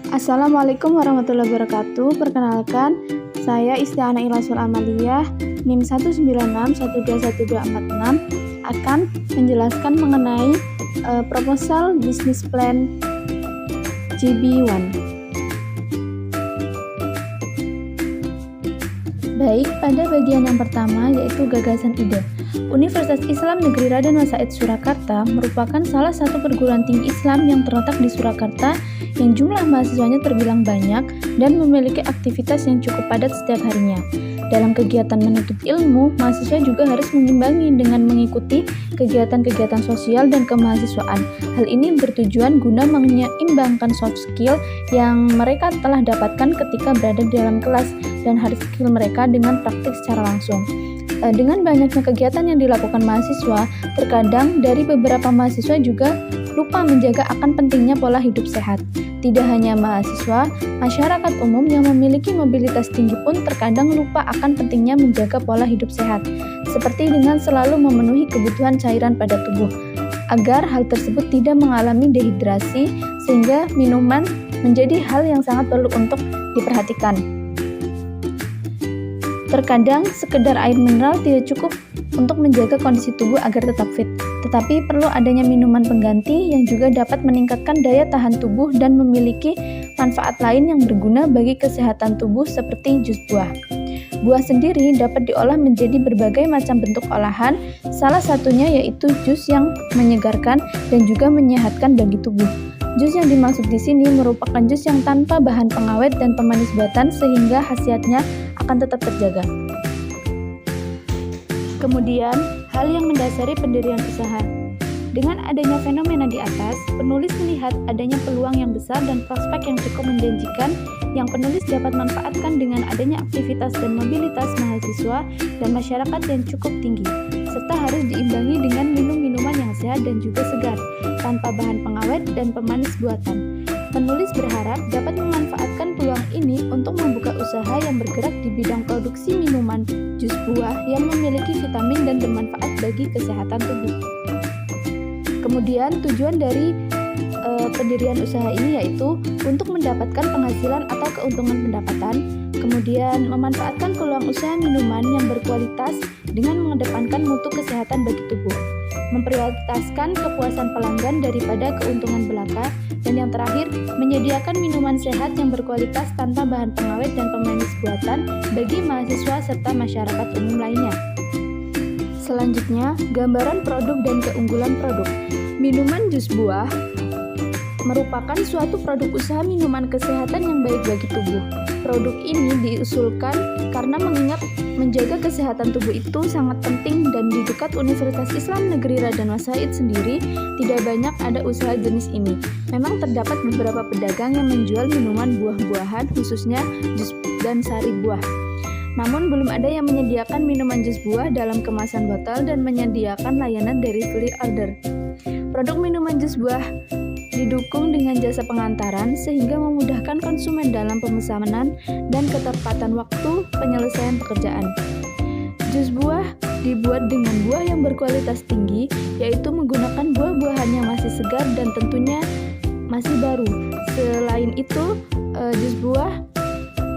Assalamualaikum warahmatullahi wabarakatuh. Perkenalkan, saya Istiana Ilasul Amaliyah, NIM 196121246 akan menjelaskan mengenai proposal business plan GB1. Baik, pada bagian yang pertama yaitu gagasan ide. Universitas Islam Negeri Raden Wasaid Surakarta merupakan salah satu perguruan tinggi Islam yang terletak di Surakarta yang jumlah mahasiswanya terbilang banyak dan memiliki aktivitas yang cukup padat setiap harinya. Dalam kegiatan menuntut ilmu, mahasiswa juga harus mengimbangi dengan mengikuti kegiatan-kegiatan sosial dan kemahasiswaan. Hal ini bertujuan guna menyeimbangkan soft skill yang mereka telah dapatkan ketika berada di dalam kelas dan hard skill mereka dengan praktik secara langsung. Dengan banyaknya kegiatan yang dilakukan mahasiswa, terkadang dari beberapa mahasiswa juga lupa menjaga akan pentingnya pola hidup sehat. Tidak hanya mahasiswa, masyarakat umum yang memiliki mobilitas tinggi pun terkadang lupa akan pentingnya menjaga pola hidup sehat, seperti dengan selalu memenuhi kebutuhan cairan pada tubuh, agar hal tersebut tidak mengalami dehidrasi, sehingga minuman menjadi hal yang sangat perlu untuk diperhatikan. Terkadang sekedar air mineral tidak cukup untuk menjaga kondisi tubuh agar tetap fit, tetapi perlu adanya minuman pengganti yang juga dapat meningkatkan daya tahan tubuh dan memiliki manfaat lain yang berguna bagi kesehatan tubuh seperti jus buah. Buah sendiri dapat diolah menjadi berbagai macam bentuk olahan, salah satunya yaitu jus yang menyegarkan dan juga menyehatkan bagi tubuh. Jus yang dimaksud di sini merupakan jus yang tanpa bahan pengawet dan pemanis buatan sehingga khasiatnya akan tetap terjaga. Kemudian, hal yang mendasari pendirian usaha. Dengan adanya fenomena di atas, penulis melihat adanya peluang yang besar dan prospek yang cukup menjanjikan yang penulis dapat manfaatkan dengan adanya aktivitas dan mobilitas mahasiswa dan masyarakat yang cukup tinggi, serta harus diimbangi dengan minum-minuman yang sehat dan juga segar, tanpa bahan pengawet dan pemanis buatan. Penulis berharap dapat memanfaatkan peluang ini untuk membuka usaha yang bergerak di bidang produksi minuman jus buah yang memiliki vitamin dan bermanfaat bagi kesehatan tubuh. Kemudian tujuan dari pendirian usaha ini yaitu untuk mendapatkan penghasilan atau keuntungan pendapatan, kemudian memanfaatkan peluang usaha minuman yang berkualitas dengan mengedepankan mutu kesehatan bagi tubuh, memprioritaskan kepuasan pelanggan daripada keuntungan belaka, dan yang terakhir, menyediakan minuman sehat yang berkualitas tanpa bahan pengawet dan pemanis buatan bagi mahasiswa serta masyarakat umum lainnya. Selanjutnya, gambaran produk dan keunggulan produk. Minuman jus buah merupakan suatu produk usaha minuman kesehatan yang baik bagi tubuh. Produk ini diusulkan karena mengingat menjaga kesehatan tubuh itu sangat penting dan di dekat Universitas Islam Negeri Raden Wasaid sendiri tidak banyak ada usaha jenis ini. Memang terdapat beberapa pedagang yang menjual minuman buah-buahan khususnya jus dan sari buah. Namun belum ada yang menyediakan minuman jus buah dalam kemasan botol dan menyediakan layanan delivery order. Produk minuman jus buah didukung dengan jasa pengantaran sehingga memudahkan konsumen dalam pemesanan dan ketepatan waktu penyelesaian pekerjaan. Jus buah dibuat dengan buah yang berkualitas tinggi, yaitu menggunakan buah-buahan yang masih segar dan tentunya masih baru. Selain itu, jus buah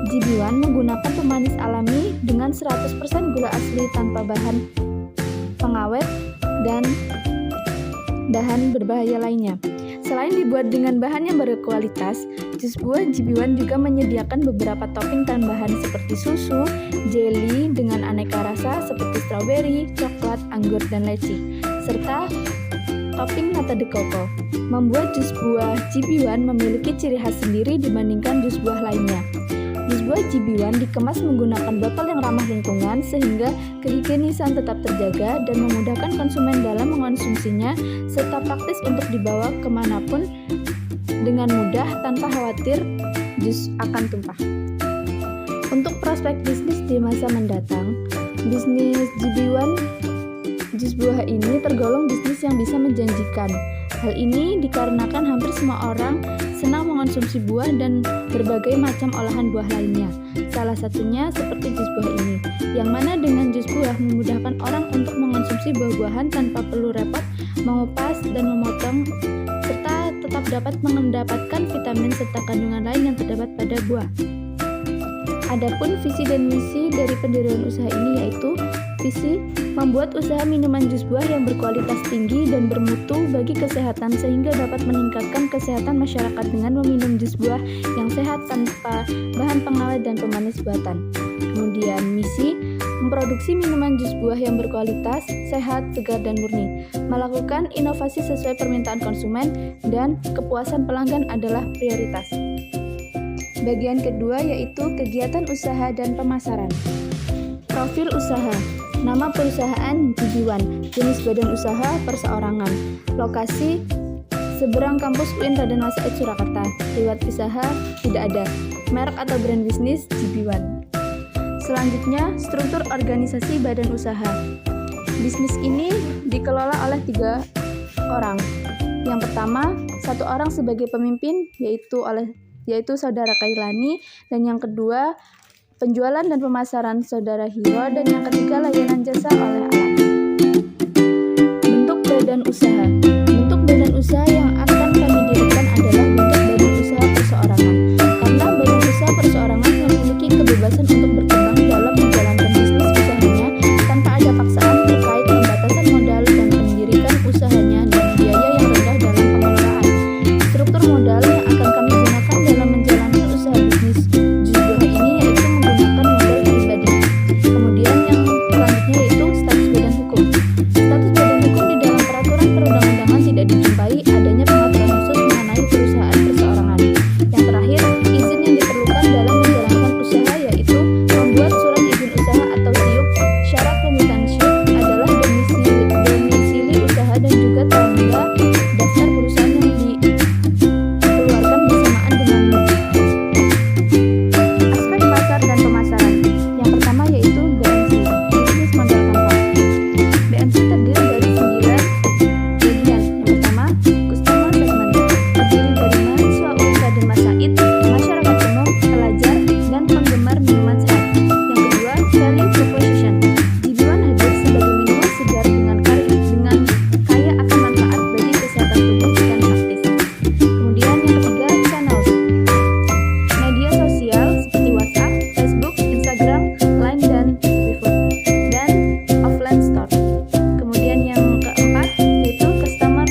GB1 menggunakan pemanis alami dengan 100% gula asli tanpa bahan pengawet dan bahan berbahaya lainnya. Selain dibuat dengan bahan yang berkualitas, jus buah GB1 juga menyediakan beberapa topping tambahan seperti susu, jelly dengan aneka rasa seperti stroberi, coklat, anggur, dan leci, serta topping nata de coco. Membuat jus buah GB1 memiliki ciri khas sendiri dibandingkan jus buah lainnya. Jus buah GB1 dikemas menggunakan botol yang ramah lingkungan sehingga kehigienisan tetap terjaga dan memudahkan konsumen dalam mengonsumsinya serta praktis untuk dibawa kemanapun dengan mudah tanpa khawatir jus akan tumpah. Untuk prospek bisnis di masa mendatang, bisnis GB1 jus buah ini tergolong bisnis yang bisa menjanjikan Hal ini dikarenakan hampir semua orang senang mengonsumsi buah dan berbagai macam olahan buah lainnya. Salah satunya seperti jus buah ini, yang mana dengan jus buah memudahkan orang untuk mengonsumsi buah-buahan tanpa perlu repot mengupas dan memotong, serta tetap dapat mendapatkan vitamin serta kandungan lain yang terdapat pada buah. Adapun visi dan misi dari pendirian usaha ini yaitu visi membuat usaha minuman jus buah yang berkualitas tinggi dan bermutu bagi kesehatan sehingga dapat meningkatkan kesehatan masyarakat dengan meminum jus buah yang sehat tanpa bahan pengawet dan pemanis buatan. Kemudian misi memproduksi minuman jus buah yang berkualitas, sehat, segar, dan murni, melakukan inovasi sesuai permintaan konsumen, dan kepuasan pelanggan adalah prioritas. Bagian kedua yaitu kegiatan usaha dan pemasaran. Profil usaha. Nama perusahaan GB1, jenis badan usaha perseorangan. Lokasi seberang kampus UIN Raden Mas Said Surakarta. Riwayat usaha tidak ada. Merek atau brand bisnis GB1. Selanjutnya, struktur organisasi badan usaha. Bisnis ini dikelola oleh 3 orang. Yang pertama, 1 orang sebagai pemimpin yaitu Saudara Kailani, dan yang kedua penjualan dan pemasaran Saudara Hiro, dan yang ketiga layanan jasa oleh Alam. Bentuk badan usaha. Bentuk badan usaha yang akan kami dirikan adalah bentuk badan usaha perseorangan, karena badan usaha perseorangan memiliki kebebasan untuk berkembang dalam menjalankan bisnis usahanya tanpa ada paksaan terkait pembatasan modal dan mendirikan usahanya dan biaya yang rendah dalam pengelolaan. Struktur modal yang akan kami gunakan dalam menjalankan usaha bisnis jus buah ini yaitu menggunakan modal pribadi. Kemudian yang selanjutnya yaitu status badan hukum. Status badan hukum di dalam peraturan perundang-undangan tidak dijumpai adanya pengaturan khusus mengenai perusahaan perseorangan. Yang terakhir, izin yang diperlukan dalam menjalankan usaha yaitu membuat surat izin usaha atau SIUP. Syarat pembuatan SIUP adalah domisili usaha dan juga tanda daftar perusahaan yang dikeluarkan bersamaan dengan aspek pasar dan pemasaran. Yang pertama yaitu BNC, Business Model Company. BNC terdiri dari 9 bagian. Yang pertama, Customer Segment, terdiri dari mahasiswa UIN Raden Mas Said, masyarakat umum, pelajar, dan penggemar minuman sehat. Yang kedua, Value Proposition. GB1 hadir sebagai minuman segar dengan kaya akan manfaat bagi kesehatan tubuh dan praktis. Kemudian yang ketiga, Channels. Media sosial seperti WhatsApp, Facebook, Instagram, Line, dan ShopeeFood. Dan offline store. Kemudian yang keempat yaitu Customer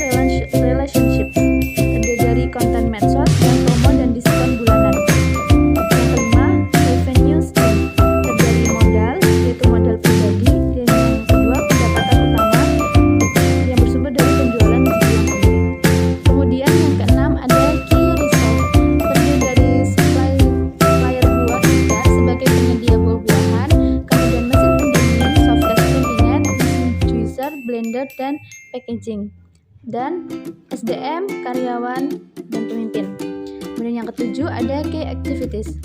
Relationship, terdiri dari konten medsos dan promo dan diskon bulanan. Yang kelima, Revenue Stream, terdiri dari modal yaitu modal pribadi, dan yang kedua pendapatan utama yang bersumber dari penjualan jus buah sendiri. Kemudian yang keenam ada Key Result, terdiri dari supplier buah segar sebagai penyedia buah-buahan, kemudian mesin pendingin, soft gas cabinet, mesin juicer, blender, dan packaging, dan SDM, karyawan, dan pemimpin. Kemudian yang ketujuh ada Key Activities,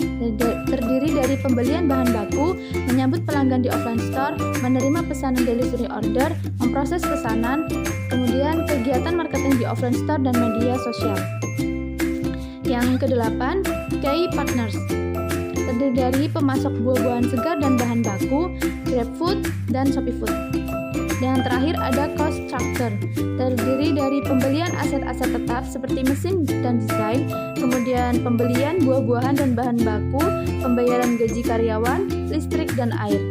terdiri dari pembelian bahan baku, menyambut pelanggan di offline store, menerima pesanan delivery order, memproses pesanan, kemudian kegiatan marketing di offline store dan media sosial. Yang kedelapan, Key Partners, terdiri dari pemasok buah-buahan segar dan bahan baku, GrabFood, dan ShopeeFood. Dan yang terakhir ada Cost Structure, terdiri dari pembelian aset-aset tetap seperti mesin dan desain, kemudian pembelian buah-buahan dan bahan baku, pembayaran gaji karyawan, listrik dan air,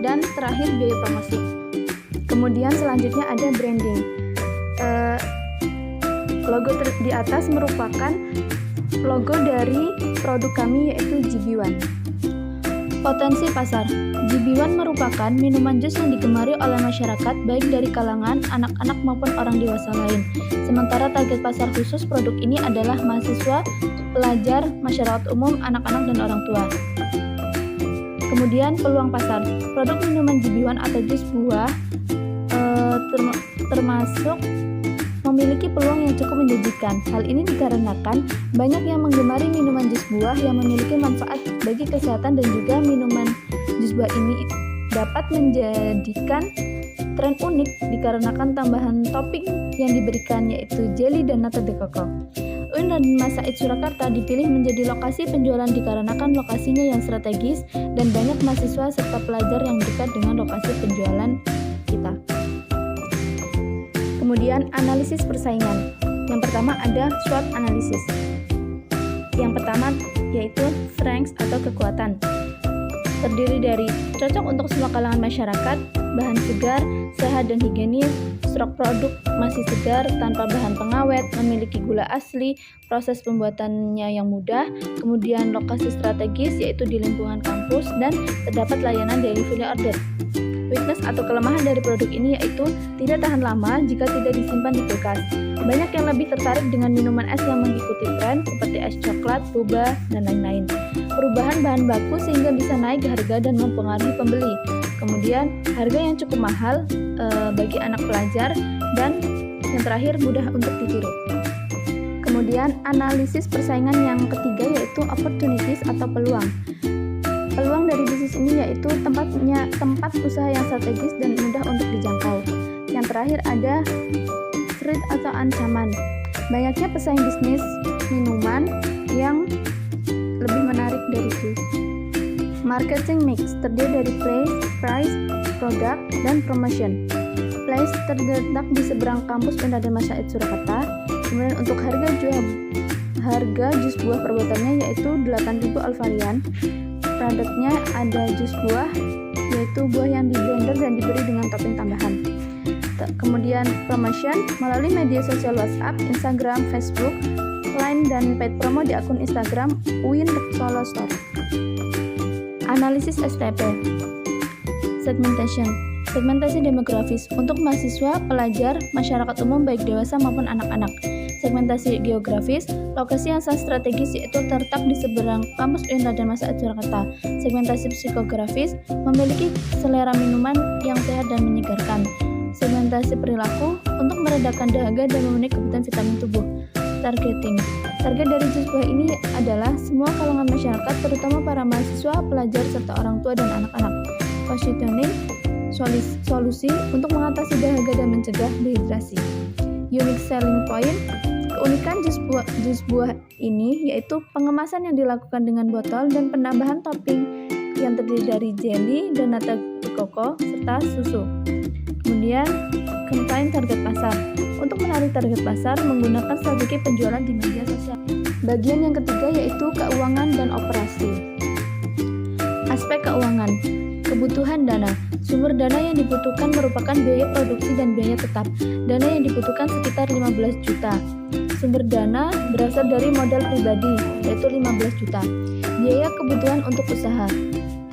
dan terakhir biaya promosi. Kemudian selanjutnya ada branding. Logo di atas merupakan logo dari produk kami yaitu GB1. Potensi pasar. GB1 merupakan minuman jus yang digemari oleh masyarakat baik dari kalangan anak-anak maupun orang dewasa lain. Sementara target pasar khusus produk ini adalah mahasiswa, pelajar, masyarakat umum, anak-anak, dan orang tua. Kemudian peluang pasar. Produk minuman GB1 atau jus buah termasuk memiliki peluang yang cukup menjanjikan. Hal ini dikarenakan banyak yang menggemari minuman jus buah yang memiliki manfaat bagi kesehatan, dan juga minuman jus buah ini dapat menjadikan tren unik dikarenakan tambahan topping yang diberikan yaitu jelly dan nata de coco. UIN Raden Mas Said Surakarta dipilih menjadi lokasi penjualan dikarenakan lokasinya yang strategis dan banyak mahasiswa serta pelajar yang dekat dengan lokasi penjualan kita. Kemudian analisis persaingan. Yang pertama ada SWOT analysis. Yang pertama yaitu strengths atau kekuatan. Terdiri dari cocok untuk semua kalangan masyarakat, bahan segar, sehat dan higienis, stok produk masih segar tanpa bahan pengawet, memiliki gula asli, proses pembuatannya yang mudah, kemudian lokasi strategis yaitu di lingkungan kampus dan terdapat layanan delivery order. Weakness atau kelemahan dari produk ini yaitu tidak tahan lama jika tidak disimpan di kulkas. Banyak yang lebih tertarik dengan minuman es yang mengikuti tren seperti es coklat, boba, dan lain-lain. Perubahan bahan baku sehingga bisa naik harga dan mempengaruhi pembeli. Kemudian harga yang cukup mahal bagi anak pelajar dan yang terakhir mudah untuk ditiru. Kemudian analisis persaingan yang ketiga yaitu opportunities atau peluang. Peluang dari bisnis ini yaitu tempat usaha yang strategis dan mudah untuk dijangkau. Yang terakhir ada threat atau ancaman. Banyaknya pesaing bisnis minuman yang lebih menarik dari jus. Marketing mix terdiri dari place, price, product, dan promotion. Place terletak di seberang kampus UIN Raden Mas Said Surakarta. Kemudian untuk harga jus buah per botolnya yaitu 8.000 Alvarian. Produknya ada jus buah, yaitu buah yang di blender dan diberi dengan topping tambahan. Kemudian promotion melalui media sosial WhatsApp, Instagram, Facebook, Line, dan paid promo di akun Instagram UIN Solo Store. Analisis STP. Segmentasi demografis untuk mahasiswa, pelajar, masyarakat umum baik dewasa maupun anak-anak. Segmentasi geografis, lokasi yang sangat strategis yaitu terletak di seberang kampus UIN Raden Mas Said Surakarta. Segmentasi psikografis, memiliki selera minuman yang sehat dan menyegarkan. Segmentasi perilaku, untuk meredakan dahaga dan memenuhi kebutuhan vitamin tubuh. Targeting, target dari jus buah ini adalah semua kalangan masyarakat, terutama para mahasiswa, pelajar, serta orang tua dan anak-anak. Positioning, solusi untuk mengatasi dahaga dan mencegah dehidrasi. Unique selling point, keunikan jus buah ini yaitu pengemasan yang dilakukan dengan botol dan penambahan topping yang terdiri dari jelly dan nata de coco serta susu. Kemudian campaign target pasar, untuk menarik target pasar menggunakan strategi penjualan di media sosial. Bagian yang ketiga yaitu keuangan dan operasi. Aspek keuangan, kebutuhan dana. Sumber dana yang dibutuhkan merupakan biaya produksi dan biaya tetap. Dana yang dibutuhkan sekitar 15 juta. Sumber dana berasal dari modal pribadi, yaitu 15 juta. Biaya kebutuhan untuk usaha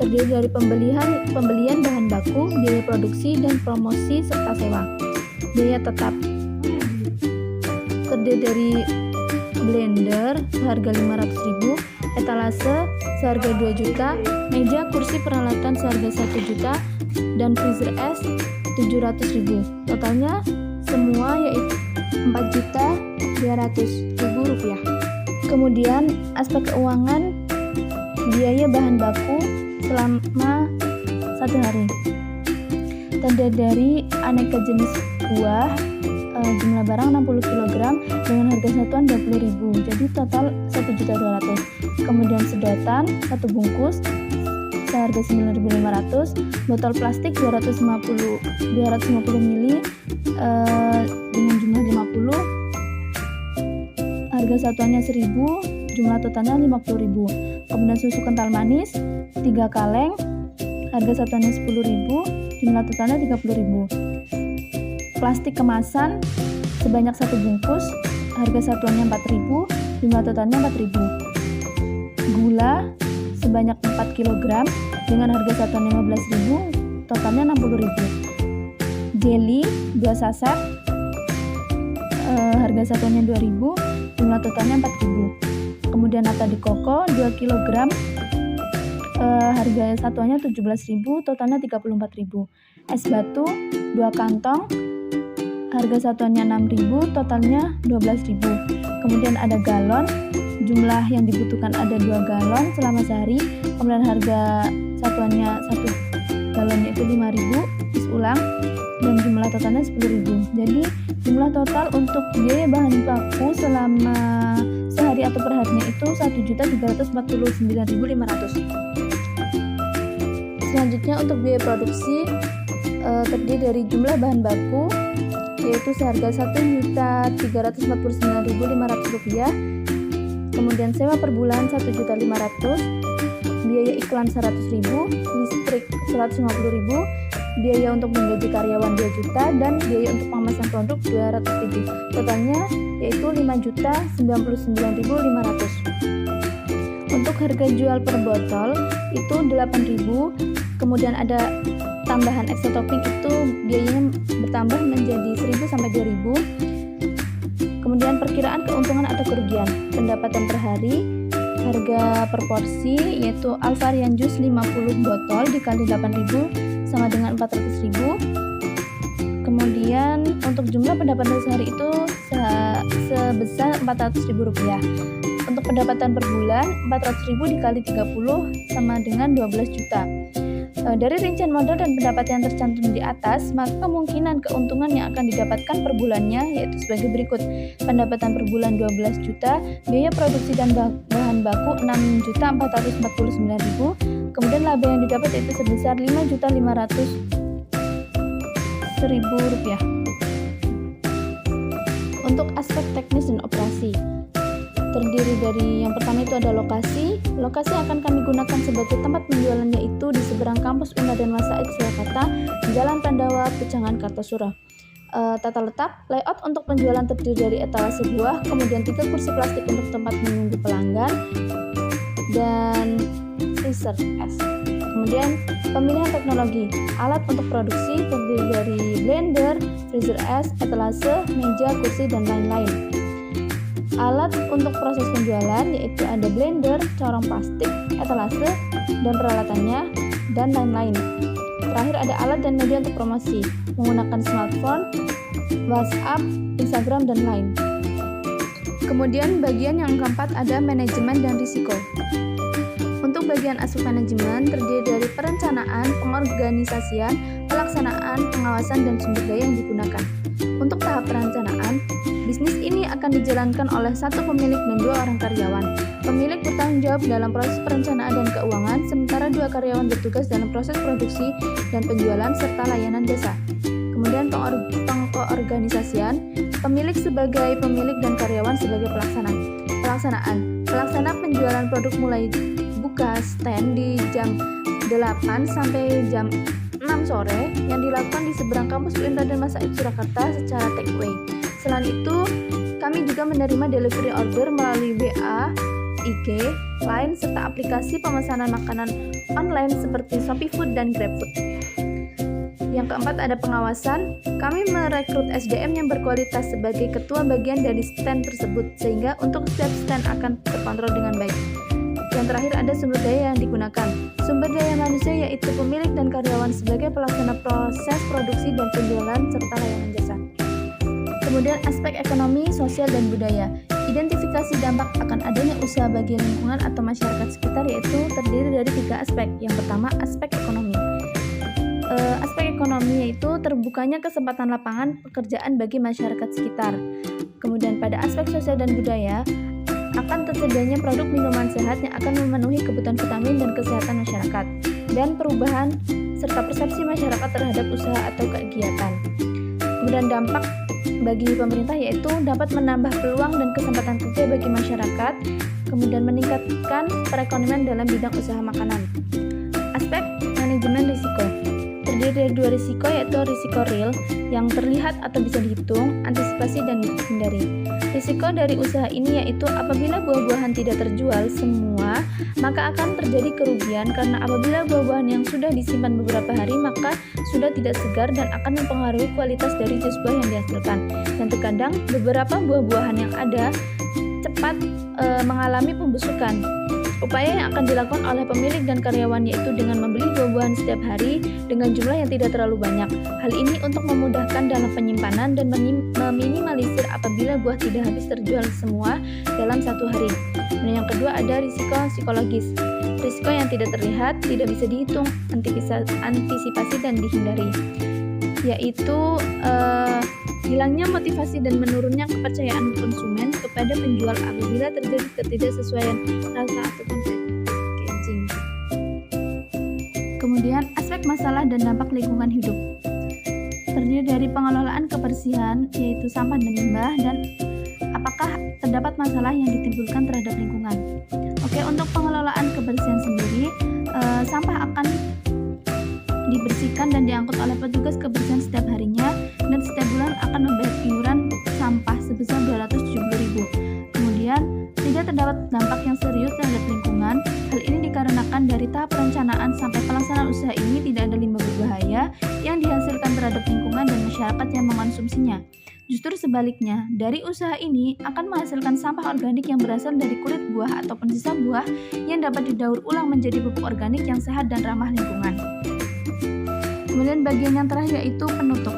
terdiri dari pembelian bahan baku, biaya produksi dan promosi serta sewa. Biaya tetap terdiri dari blender seharga 500.000, etalase seharga 2 juta, meja kursi peralatan seharga 1 juta, dan freezer es 700.000. Totalnya semua yaitu 4.200.000 rupiah. Kemudian aspek keuangan, biaya bahan baku selama 1 hari terdiri dari aneka jenis buah, jumlah barang 60 kg dengan harga satuan 20.000, jadi total 1.200.000. Kemudian sedotan 1 bungkus seharga 9.500, botol plastik 250 ml dengan jumlah 50, harga satuannya 1.000, jumlah totalnya 50.000. Kemudian susu kental manis 3 kaleng, harga satuannya 10.000, jumlah totalnya 30.000. Plastik kemasan sebanyak 1 bungkus, harga satuannya 4.000, jumlah totalnya 4.000. Gula sebanyak 4 kg dengan harga satuan 15.000, totalnya 60.000. Jelly 2 saset, harga satuannya 2.000, jumlah totalnya 4.000. Kemudian nata de coco 2 kg, harga satuannya 17.000, totalnya 34.000. Es batu 2 kantong, harga satuannya 6.000, totalnya 12.000. Kemudian ada galon, jumlah yang dibutuhkan ada 2 galon selama sehari. Kemudian harga satuannya 1 galonnya itu 5.000. Ulang, dan jumlah totalnya 10.000. Jadi jumlah total untuk biaya bahan baku selama sehari atau per harinya itu 1.349.500. Selanjutnya untuk biaya produksi terdiri dari jumlah bahan baku yaitu seharga Rp1.349.500, kemudian sewa per bulan 1.500.000, biaya iklan 100.000, listrik 150.000, biaya untuk menggaji karyawan 2 juta, dan biaya untuk pengemasan produk 200.000. Totalnya yaitu 5.099.500. Untuk harga jual per botol itu 8.000, kemudian ada tambahan extra topping itu biayanya bertambah menjadi 1.000 sampai 2.000. Kemudian perkiraan keuntungan atau kerugian, pendapatan per hari, harga per porsi yaitu Alvarian Jus 50 botol dikali 8.000 sama dengan 400.000. Kemudian untuk jumlah pendapatan sehari itu sebesar Rp400.000. Untuk pendapatan per bulan 400.000 dikali 30 sama dengan 12 juta. Dari rincian modal dan pendapatan yang tercantum di atas, maka kemungkinan keuntungan yang akan didapatkan per bulannya yaitu sebagai berikut. Pendapatan per bulan 12 juta, biaya produksi dan bahan baku 6.449.000, kemudian laba yang didapat yaitu sebesar Rp5.500.000. Untuk aspek teknis dan operasi, terdiri dari yang pertama itu ada lokasi. Lokasi yang akan kami gunakan sebagai tempat penjualan yaitu di seberang kampus Unhas dan Wasaid Surakarta, Jalan Pandawa, Pecangan, Kartosura. Tata letak, layout untuk penjualan terdiri dari etalase buah, kemudian 3 kursi plastik untuk tempat menunggu pelanggan, dan freezer es. Kemudian pemilihan teknologi, alat untuk produksi terdiri dari blender, freezer es, etalase, meja, kursi, dan lain-lain. Alat untuk proses penjualan yaitu ada blender, corong plastik, etalase, dan peralatannya, dan lain-lain. Terakhir ada alat dan media untuk promosi, menggunakan smartphone, WhatsApp, Instagram, dan lain. Kemudian bagian yang keempat ada manajemen dan risiko. Untuk bagian aspek manajemen terdiri dari perencanaan, pengorganisasian, pelaksanaan, pengawasan, dan sumber daya yang digunakan. Untuk tahap perencanaan, bisnis ini akan dijalankan oleh satu pemilik dan 2 orang karyawan. Pemilik bertanggung jawab dalam proses perencanaan dan keuangan, sementara 2 karyawan bertugas dalam proses produksi dan penjualan serta layanan jasa. Kemudian pengorganisasian, pemilik sebagai pemilik dan karyawan sebagai pelaksanaan. Pelaksana penjualan produk mulai buka stand di jam 8 sampai jam 6 sore yang dilakukan di seberang kampus Unhas dan Wasaid Surakarta secara take away. Selain itu, kami juga menerima delivery order melalui WA, IG, Line, serta aplikasi pemesanan makanan online seperti Shopee Food dan GrabFood. Yang keempat ada pengawasan. Kami merekrut SDM yang berkualitas sebagai ketua bagian dari stand tersebut, sehingga untuk setiap stand akan terkontrol dengan baik. Yang terakhir ada sumber daya yang digunakan. Sumber daya manusia yaitu pemilik dan karyawan sebagai pelaksana proses produksi dan penjualan serta layanan jasa. Kemudian aspek ekonomi, sosial, dan budaya. Identifikasi dampak akan adanya usaha bagi lingkungan atau masyarakat sekitar yaitu terdiri dari 3 aspek. Yang pertama aspek ekonomi. Aspek ekonomi yaitu terbukanya kesempatan lapangan pekerjaan bagi masyarakat sekitar. Kemudian pada aspek sosial dan budaya akan tersedianya produk minuman sehat yang akan memenuhi kebutuhan vitamin dan kesehatan masyarakat, dan perubahan serta persepsi masyarakat terhadap usaha atau kegiatan. Kemudian dampak bagi pemerintah yaitu dapat menambah peluang dan kesempatan kerja bagi masyarakat, kemudian meningkatkan perekonomian dalam bidang usaha makanan. Aspek manajemen risiko terdiri dari 2 risiko yaitu risiko real yang terlihat atau bisa dihitung, antisipasi, dan dihindari. Risiko dari usaha ini yaitu apabila buah-buahan tidak terjual semua, maka akan terjadi kerugian karena apabila buah-buahan yang sudah disimpan beberapa hari maka sudah tidak segar dan akan mempengaruhi kualitas dari jus buah yang dihasilkan. Dan terkadang beberapa buah-buahan yang ada cepat mengalami pembusukan. Upaya yang akan dilakukan oleh pemilik dan karyawan yaitu dengan membeli buah-buahan setiap hari dengan jumlah yang tidak terlalu banyak. Hal ini untuk memudahkan dalam penyimpanan dan meminimalisir apabila buah tidak habis terjual semua dalam 1 hari. Dan yang kedua ada risiko psikologis. Risiko yang tidak terlihat, tidak bisa dihitung, antisipasi, dan dihindari. yaitu hilangnya motivasi dan menurunnya kepercayaan konsumen kepada penjual apabila terjadi ketidaksesuaian rasa atau konsep packaging. Kemudian aspek masalah dan dampak lingkungan hidup terdiri dari pengelolaan kebersihan, yaitu sampah dan limbah, dan apakah terdapat masalah yang ditimbulkan terhadap lingkungan. Oke, untuk pengelolaan kebersihan sendiri, sampah akan dibersihkan dan diangkut oleh petugas kebersihan setiap harinya, dan setiap bulan akan membayar iuran sampah sebesar 270.000. Kemudian tidak terdapat dampak yang serius terhadap lingkungan. Hal ini dikarenakan dari tahap perencanaan sampai pelaksanaan usaha ini tidak ada limbah berbahaya yang dihasilkan terhadap lingkungan dan masyarakat yang mengonsumsinya. Justru sebaliknya, dari usaha ini akan menghasilkan sampah organik yang berasal dari kulit buah ataupun sisa buah yang dapat didaur ulang menjadi pupuk organik yang sehat dan ramah lingkungan. Kemudian bagian yang terakhir yaitu penutup.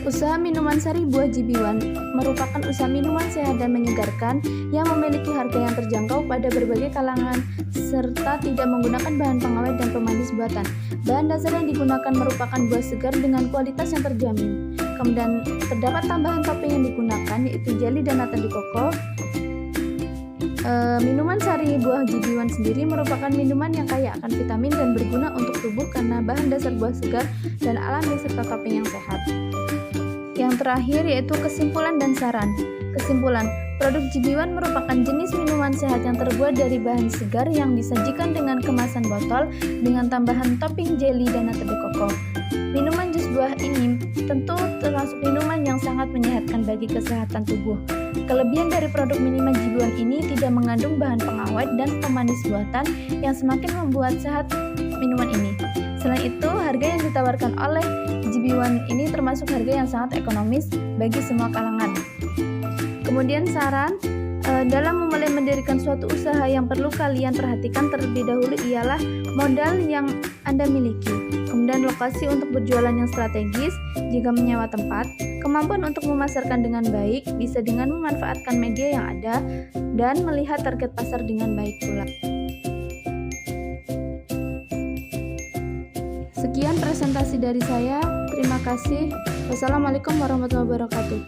Usaha minuman sari buah Jibiwan merupakan usaha minuman sehat dan menyegarkan yang memiliki harga yang terjangkau pada berbagai kalangan serta tidak menggunakan bahan pengawet dan pemanis buatan. Bahan dasar yang digunakan merupakan buah segar dengan kualitas yang terjamin. Kemudian terdapat tambahan topping yang digunakan yaitu jelly dan nata de coco. Minuman sari buah Jibiwan sendiri merupakan minuman yang kaya akan vitamin dan berguna untuk tubuh karena bahan dasar buah segar dan alami serta topping yang sehat. Yang terakhir yaitu kesimpulan dan saran. Kesimpulan, produk Jibiwan merupakan jenis minuman sehat yang terbuat dari bahan segar yang disajikan dengan kemasan botol dengan tambahan topping jelly dan nata de coco. Minuman jus buah ini tentu termasuk minuman yang sangat menyehatkan bagi kesehatan tubuh. Kelebihan dari produk minuman Jibiwan ini tidak mengandung bahan pengawet dan pemanis buatan yang semakin membuat sehat minuman ini. Selain itu, harga yang ditawarkan oleh Jibiwan ini termasuk harga yang sangat ekonomis bagi semua kalangan. Kemudian saran, dalam memulai mendirikan suatu usaha yang perlu kalian perhatikan terlebih dahulu ialah modal yang Anda miliki, kemudian lokasi untuk berjualan yang strategis jika menyewa tempat, kemampuan untuk memasarkan dengan baik bisa dengan memanfaatkan media yang ada, dan melihat target pasar dengan baik pula. Sekian presentasi dari saya, terima kasih. Wassalamualaikum warahmatullahi wabarakatuh.